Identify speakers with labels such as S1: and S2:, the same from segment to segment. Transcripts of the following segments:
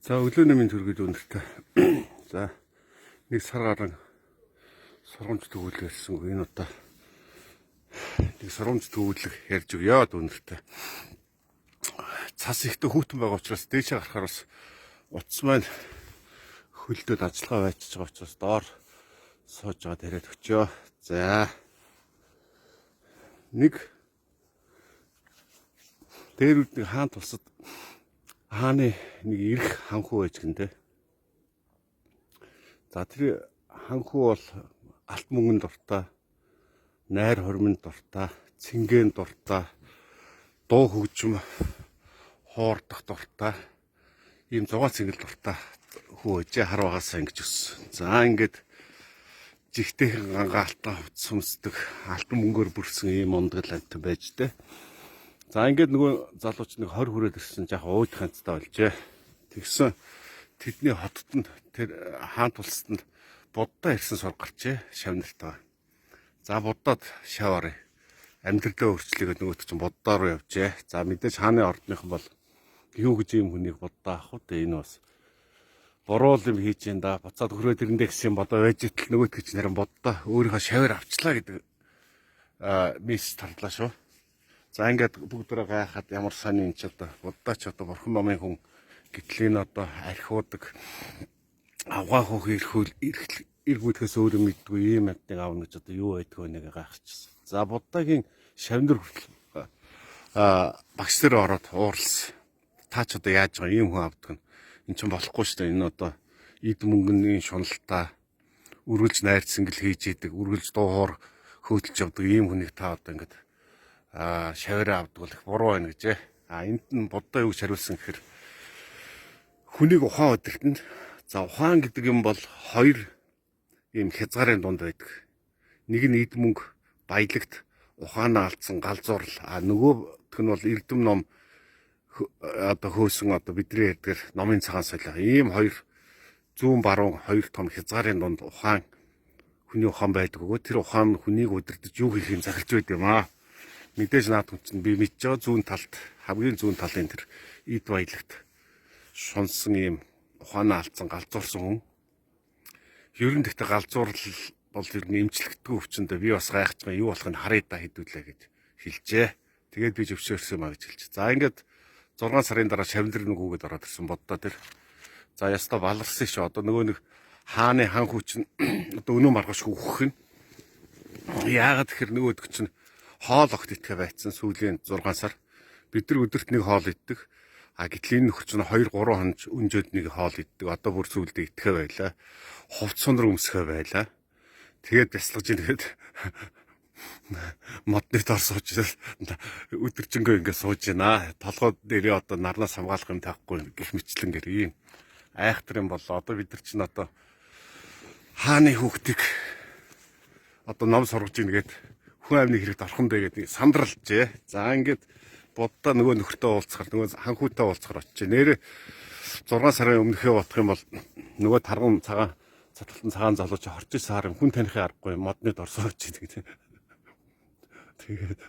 S1: За өглөөний минь төргөд өндөртэй. За нэг сар гарan сургамж төгөөлсөн. Энэ удаа нэг сургамж төгөөлөх ярьж өгье өндөртэй. Цас ихтэй хүүтэн байгаа учраас дээшээ гарахаар бас утас маань хөлдөөд ажиллагаа байчиж байгаа учраас доор сууж байгаа тариад өчөө. За нэг дээр нэг хаан тулсад хааны нэг ирэх ханхуу байж гэнтэй. За тэр ханхуу бол алт мөнгөнд дуртай, найр хормонд дуртай, цэнгийн дуртай, дуу хөгжим хоордох дуртай, ийм 6 цэнгэл дуртай хүү ээжээ харвагаасаа ингэж өссөн. За ингээд жигтэйхэн гангаалтаа хувцсумсдаг, алтан мөнгөөр бүрсэн ийм ундгал амт байж тээ. За ингээд нөгөө залууч нэг 20 хүрээд ирсэн жаах ууж ханцтай болжээ. Тэгсэн тэдний хотод нь тэр хаан тулсанд буддаа ирсэн сур гарчээ шавнартаа. За буддад шаваарэ. Амьдралаа өөрчлөгээд нөгөөт чинь буддаа руу явжээ. За мэдээж хааны ордныхан бол юу гэж ийм хүнийг буддаа авах вэ? Энэ бас буруу юм хийж юм да. Буцаад хөрөөд ирэндээ гэсэн бодоо байж итэл нөгөөт чинь харин буддаа өөрийнхөө шавар авчлаа гэдэг мессеж тарлаа шүү. За ингээд бүгдээрээ гайхаад ямар сони энэ ч одоо буддаа ч одоо бурхан номын хүн гэтэл энэ одоо архиудаг авгаа хөөх эргүүлэхээс өөр юм мэдгүй ийм амтныг аавна гэж одоо юу байдгүй нэг гайхчихсан. За буддагийн шавнар хүртэл багш нар ороод ууралсан. Та ч одоо яаж байгаа ийм хүн авдаг нь эн чинь болохгүй шүү дээ. Энэ одоо эд мөнгөний шуналтаа үргэлж найр цэнгэл хийж идэг, үргэлж дуухоор хөөтөлж явдаг ийм хүнийг та одоо ингээд шавараа авдаг бол их буруу байна гэж. Энд нь буддаа юу гэж хариулсан гэхээр хүнийг ухаан өдөртөнд за ухаан гэдэг юм бол хоёр ийм хязгаарын дунд байдаг. Нэг нь эд мөнгө баялагт ухаанаа алдсан галзуурл. Нөгөөх нь бол эрдэм ном одоо хөөсөн одоо бидний ярьдгаар номын цагаан солио. Ийм хоёр зүүн баруун хоёр том хязгаарын дунд ухаан хүний ухаан байдаг өгөө. Тэр ухаан хүнийг өдөртөж юу хийх юм захилж байд юм аа. Мэдээж наадам чинь би мэдж байгаа зүүн талд хамгийн зүүн талын тэр эд баялагт шунсан ийм ухаанаа алдсан галзуурсан хүн. Ер нь гэхдээ галзуурлал бол ер нь эмчлэгдгүй өвчнөд би бас гайхаж байгаа юу болох нь харъя да хэдүүлээ гэж хэлжээ. Тэгээд би зөвшөөрсөн маа гэж хэлж. За ингээд 6 сарын дараа шавнар нүгүүгээд ороод ирсэн боддоо тэр. За яста баларсан ш одоо нөгөө нэг хааны хан хүч нь одоо өнөө маргаш хөвөх нь. Яагаад тэгэхээр нөгөөдөг чинь хоол огт итгэе байцсан сүүлийн 6 сар бид нар өдөрт нэг хоол иддэг. Гэтэл энэ нөхөр чинь 2-3 хоног өнжөөд нэг хоол иддэг. Одоо бүр сүүлдээ итгэе байлаа. Хувц сунар өмсгөө байлаа. Тэгээд бясалгаж ирэхэд модны дор сууж өдөржингөө ингэ сууж байна. Толгой дээрээ одоо нарнаас хамгаалах юм тавихгүй гэх мэтлэнгээр ийм айхтар юм болоо. Одоо бид нар чинь одоо хааны хүүхдийг одоо ном сургаж ийнгээд хүн амны хэрэгт орхон дээ гэдэг сандралжээ. За ингээд буддаа нөгөө нөхөртөө уулзахаар нөгөө ханхуутай уулзахаар очиж. Нэрээ 6 сарын өмнөхөө бодох юм бол нөгөө тарган цагаан цаталтан цагаан залууч хорч саар хүн танихын аргагүй модны дор сууж идэг. Тэгээд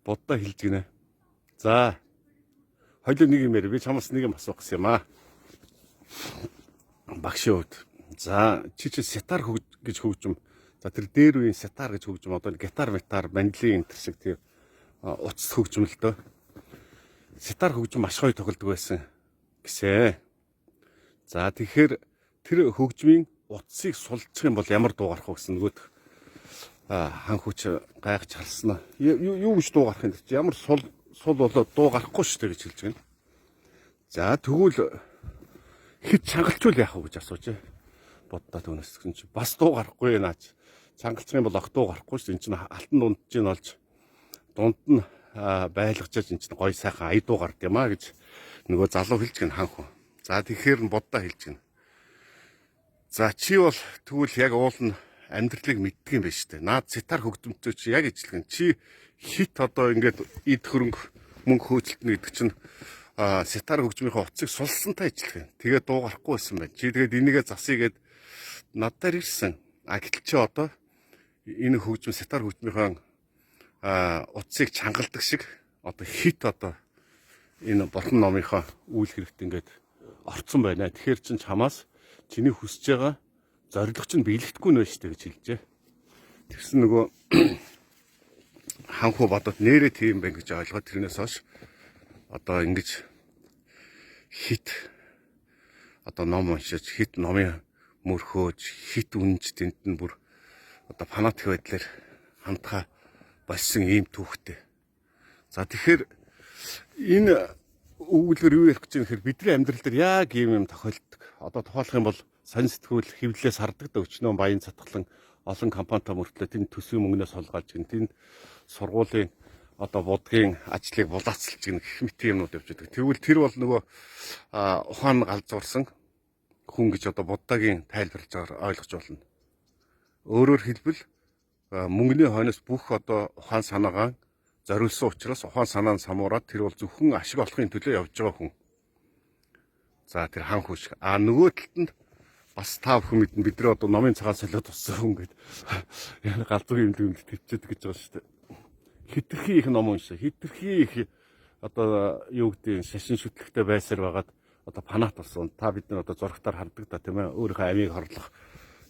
S1: буддаа хэлж гинэ. За хоёул нэг юм яри би чамаас нэг юм асуух гэсэн юм аа. Багш өөд. За чи сетар гэж хөгжим. За тэр дээр үеийн сетар гэж хөгжим одоо гитар метар мандлийн энэ шиг тийм утас хөгжим л дөө. Сетар хөгжим маш гоё тоглодог байсан гэсэн. За тэгэхээр тэр хөгжмийн утсыг сулчих юм бол ямар дуу гарах вэ гэсэн нөгөөд хан хүч гайхаж харсан. Юу гэж дуу гарах юм гэж ямар сул болоод дуу гарахгүй шүү дээ гэж хэлж байна. За тэгвэл хит чангалчул яах вэ гэж асууж. Буддаа түүнээс гэсэн чи бас дуу гарахгүй наач. Чангалчих юм бол огт дуу гарахгүй шүү дээ. Энд чинь алтан дунд чинь болж дунд нь байлгачаач энэ чинь гой сайхан ая дуу гард юм а гэж нөгөө залуу хэлж гин хан хүн. За тэгэхээр буддаа хэлж гин. За чи бол тэгвэл яг уул нь амьдралыг мэддэг юм байна шүү дээ. Наад сетар хөгжмөнтэй чи яг ижилхэн. Чи хит одоо ингээд эд хөрөнгө мөнгө хөөцөлтнө гэдэг чинь сетар хөгжмийнхаа утсыг сулсантай ижилхэн. Тэгээд дуу гарахгүй байсан байна. Чи тэгээд энийгээ засъя гэд надаар ирсэн. Гэтэл чи одоо энэ хөгжим сетар хөгжмийнхаа утсыг чангалдаг шиг одоо хит одоо энэ Бурхан номынхоо үйл хэрэгт ингээд орцсон байна. Тэгэхээр чин чамаас чиний хүсэж байгаа зорилго чинь биелэхгүй нэ штэ гэж хэлжээ. Тэгсэн нөгөө ханху бодоод нэрээ тийм байх гэж ойлгоод тэрнээс хойш одоо ингэж хит одоо ном уншиж хит номын мөрхөөж хит үнж тэнд нь бүр одоо фанатик байдлаар хандхаа болсон ийм түүхтэй. За тэгэхээр энэ өгүүлбэр юу ярих гэж юм хэрэг бидний амьдрал дээр яг ийм юм тохиолддог. Одоо тоолох юм бол сонь сэтгүүл хэвлэлээс хардаг да өчнөө баян цатгалан олон компанитай мөртлөө тэнд төсвийн мөнгнөөс холгаалж гин тэнд сургуулийн одоо будгийн ажлыг булаацалж гин гэх мэт юмнууд явж байдаг. Тэгвэл тэр бол нөгөө ухаан галзуурсан хүн гэж одоо буддагийн тайлбарлаж байгаагаар ойлгож болно. Өөрөөр хэлбэл мөнгөний хойноос бүх одоо ухаан санаагаа зориулсан учраас ухаан санаа нь самуураад тэр бол зөвхөн ашиг олохын төлөө явж байгаа хүн. За тэр хан хүш. Нөгөө талд нь бас та бүхэн мэднэ бид нар одоо номын цагаан солиод туссан хүн гэдэг. Яг галзуурын юм төвчээд гэж байгаа шүү дээ. Хитрхи их ном уншаа. Хитрхи их одоо юу гэдэг шашин шүтлэгтэй байсаар байгаад одоо фанат болсон. Та бид нар одоо зурагтаар хардаг да тийм ээ. Өөрийнхөө амийг хорлох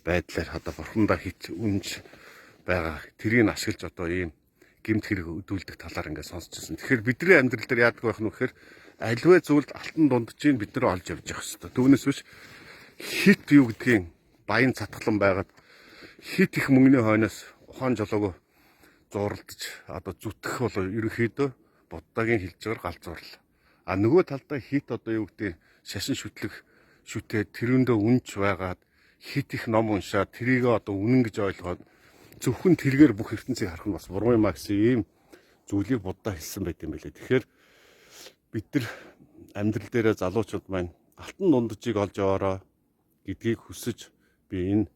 S1: байдлаар одоо бурхандаа хит үнж байгаа. Тэрийг ашиглаж одоо ийм гэмт хэрэг өдүүлдэг талаар ингээд сонсчихсон. Тэгэхээр бидний амьдрал дээр яадаг байх нь вэхээр аливаа зүйлд алтан дундчийг бид нар олж явж явах хэрэгтэй. Түүнээс биш хит юу гэдгийг баян цатгалан байгаад хит их мөнгөний хойноос ухаан жолоог зууралдаж одоо зүтгэх бол ерөнхийдөө буддагийн хэлж байгаа галзуурл. Нөгөө талдаа хит одоо юу гэдэг шашин шүтлэг шүтээ тэрүүндээ үнж байгаад хит их ном уншаад тэрийг одоо үнэн гэж ойлгоод зөвхөн тэргээр бүх ертөнцийг харах нь бас буруу юм а гэсэн ийм зүйлийг Будда хэлсэн байт юм байлээ. Тэгэхээр бид нар амьдрал дээрээ залуучууд маань алтан дундчийг олж яваараа гэдгийг хүсэж би энэ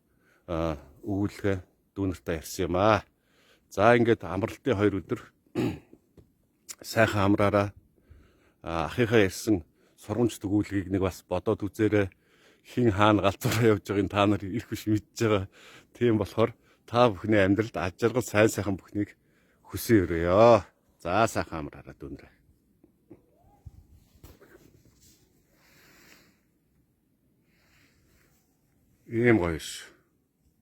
S1: өгүүлгээ дүүнэртээ ярьсан юм аа. За ингээд амралтын 2 өдөр сайхан амраараа ахыхаа ярьсан сургамж төгүүлгийг нэг бас бодоод үзээрэй. Хин хаана галзуураа явж байгааг та нар их биш мэдж байгаа. Тийм болохоор та бүхний амьдралд аж аргал сайн сайхан бүхнийг хүсэн өрөөё. За сайхан амраараа дүүнрээ. Ийм гоё ш.